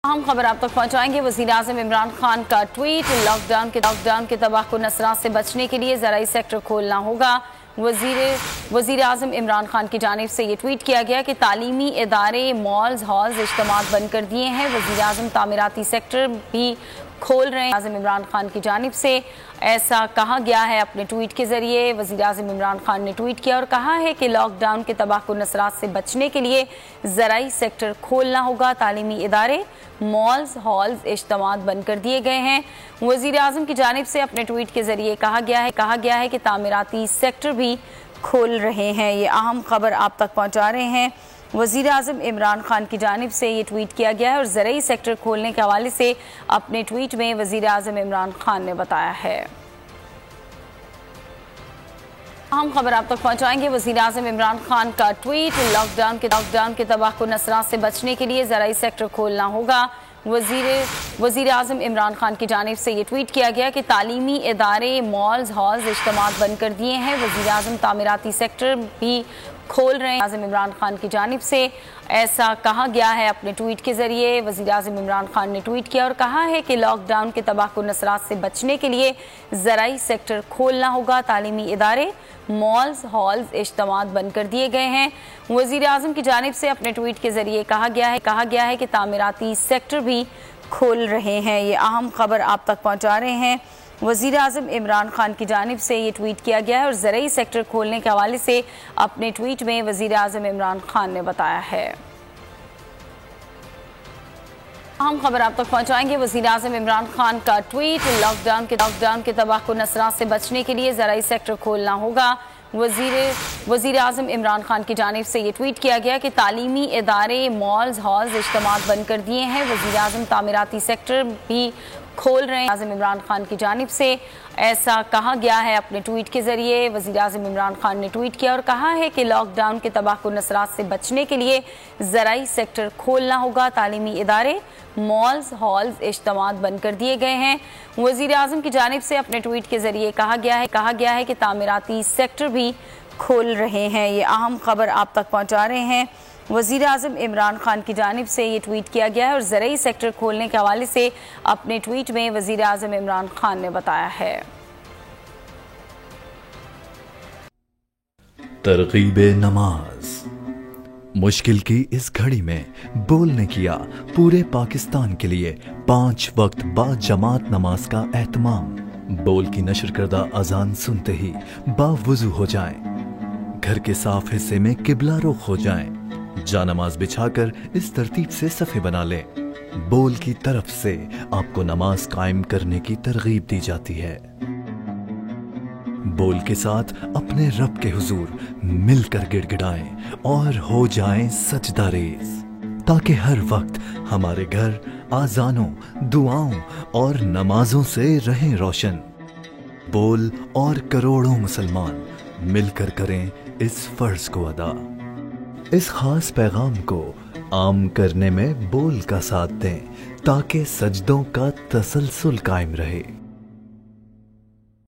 अहम खबर आप तक पहुंचाएंगे। वज़ीर-ए-आज़म इमरान खान का ट्वीट, लॉकडाउन के तबाहकुन असरात से बचने के लिए ज़राई सेक्टर खोलना होगा। वज़ीर-ए-आज़म इमरान खान की जानिब से ये ट्वीट किया गया कि तालीमी इदारे, मॉल्स, हॉल्स, इज्तिमात बंद कर दिए हैं। वज़ीर-ए-आज़म तामीराती सेक्टर भी खोल रहे हैं। आज़म इमरान खान की जानिब से ऐसा कहा गया है अपने ट्वीट के जरिए। वज़ीर-ए-आज़म इमरान खान ने ट्वीट किया और कहा है कि लॉकडाउन के तबाहकुन असरात से बचने के लिए ज़राई सेक्टर खोलना होगा। तालीमी इदारे, मॉल्स, हॉल्स, इज्तिमात बंद कर दिए गए हैं। वज़ीर-ए-आज़म की जानिब से अपने ट्वीट के जरिए कहा गया है कि तामीराती सेक्टर भी खोल रहे हैं। ये अहम खबर आप तक पहुँचा रहे हैं। वज़ीर-ए-आज़म इमरान खान की जानिब से ये ट्वीट किया गया है और ज़राई सेक्टर खोलने के हवाले से अपने ट्वीट में वज़ीर-ए-आज़म इमरान खान ने बताया है। अहम खबर आप तक पहुंचाएंगे। वज़ीर-ए-आज़म इमरान खान का ट्वीट, लॉकडाउन के तबाहकुन असरात से बचने के लिए ज़राई सेक्टर खोलना होगा। वज़ीर-ए-आज़म इमरान खान की जानिब से ये ट्वीट किया गया कि तालीमी इदारे, मॉल्स, हॉल्स, इज्तिमात बंद कर दिए हैं। वज़ीर-ए-आज़म तामीराती सेक्टर भी खोल रहे हैं। आज़म इमरान खान की जानिब से ऐसा कहा गया है अपने ट्वीट के जरिए। वज़ीर-ए-आज़म इमरान खान ने ट्वीट किया और कहा है कि लॉकडाउन के तबाहकुन असरात से बचने के लिए ज़राई सेक्टर खोलना होगा। तालीमी इदारे, मॉल्स, हॉल्स, इज्तिमात बंद कर दिए गए हैं। वज़ीर-ए-आज़म की जानिब से अपने ट्वीट के जरिए कहा गया है कि तामीराती सेक्टर भी खोल रहे हैं। ये अहम खबर आप तक पहुँचा रहे हैं। वज़ीर-ए-आज़म इमरान खान की जानिब से ये ट्वीट किया गया है और ज़राई सेक्टर खोलने के हवाले से अपने ट्वीट में वज़ीर-ए-आज़म इमरान खान ने बताया है। अहम खबर आप तक पहुंचाएंगे। वज़ीर-ए-आज़म इमरान खान का ट्वीट, लॉकडाउन के तबाहकुन असरात से बचने के लिए ज़राई सेक्टर खोलना होगा। वज़ीर-ए-आज़म इमरान खान की जानिब से ये ट्वीट किया गया कि तालीमी इदारे, मॉल्स, हॉल्स, इज्तिमात बंद कर दिए हैं। वज़ीर-ए-आज़म तामीराती सेक्टर भी खोल रहे हैं। आज़म इमरान खान की जानिब से ऐसा कहा गया है अपने ट्वीट के जरिए। वज़ीर-ए-आज़म इमरान खान ने ट्वीट किया और कहा है कि लॉकडाउन के तबाहकुन असरात से बचने के लिए ज़राई सेक्टर खोलना होगा। तालीमी इदारे, मॉल्स, हॉल्स, इज्तिमात बंद कर दिए गए हैं। वज़ीर-ए-आज़म की जानिब से अपने ट्वीट के जरिए कहा गया है कि तामीराती सेक्टर भी खोल रहे हैं। ये अहम खबर आप तक पहुँचा रहे हैं। वज़ीर-ए-आज़म इमरान खान की जानिब से ये ट्वीट किया गया है और ज़राई सेक्टर खोलने के हवाले से अपने ट्वीट में वज़ीर-ए-आज़म इमरान खान ने बताया है। तरगीबे नमाज। मुश्किल की इस घड़ी में बोल ने किया पूरे पाकिस्तान के लिए 5 वक्त बा जमात नमाज का एहतमाम। बोल की नशर करदा अजान सुनते ही बावुज़ू हो जाएं, घर के साफ हिस्से में किबला रुख हो जाएं, जानमाज बिछाकर इस तरतीब से सफ़े बना लें। बोल की तरफ से आपको नमाज कायम करने की तरगीब दी जाती है। बोल के साथ अपने रब के हुजूर मिलकर गिड़गिड़ाएं और हो जाएं सजदा रेज़, ताकि हर वक्त हमारे घर आजानों, दुआओं और नमाजों से रहें रोशन। बोल और करोड़ों मुसलमान मिलकर करें इस फर्ज को अदा। इस खास पैगाम को आम करने में बोल का साथ दें, ताकि सजदों का तसलसल कायम रहे।